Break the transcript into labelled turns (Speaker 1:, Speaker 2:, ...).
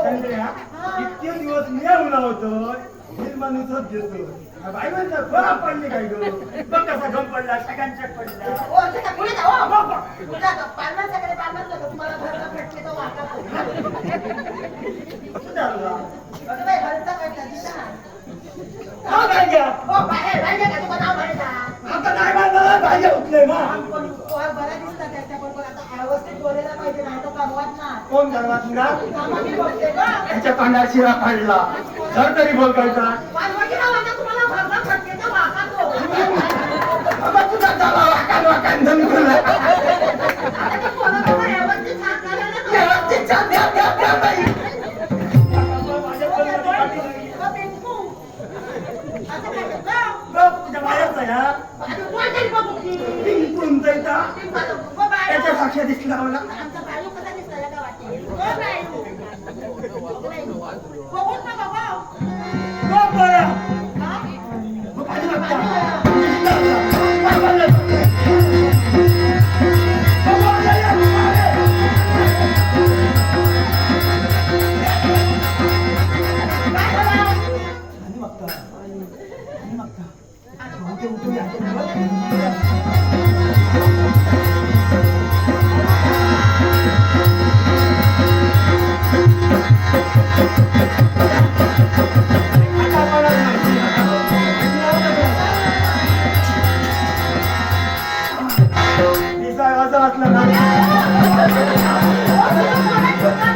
Speaker 1: इतके दिवस मी आला होतो निर्माणीच घेतो बाई म्हणतात बरा पडली काय गो बघ कसा गम पडला सगळ्यांच्या पडला
Speaker 2: ओ त्याच्या पुढे जा ओ बाबा तुझा पालनाच्याकडे पालनाचं तुम्हाला घरचा फटके तो वाटतो
Speaker 1: सुधारला
Speaker 2: अरे बाई घरचा काढला दिसा
Speaker 1: हा काय घ्या
Speaker 2: ओ बाहेर बाहेर का तू नाव भरायचा
Speaker 1: आता नाही मला भाज्या उठले ना
Speaker 2: पण पोर बरा दिसता त्याच्याबरोबर आता व्यवस्थित बोलायला पाहिजे नाही तर कमवत ना
Speaker 1: कोण करणार तुला
Speaker 2: कामाची बोलते का
Speaker 1: त्याच्या तोंडात शिरा काढला जर तरी बोल काढता
Speaker 2: पालवाची नावाचा तुम्हाला घरचा फटके तो वाटतो
Speaker 1: बाबा तुझा झाला वाकान वाकान धनकुला
Speaker 2: आता ते कोणाला व्यवस्थित सांगायला ना
Speaker 1: व्यवस्थित छान द्या बाई तुझ्या बाहेरचा या पिंकून जायचा त्याच्या साक्ष दिसला मला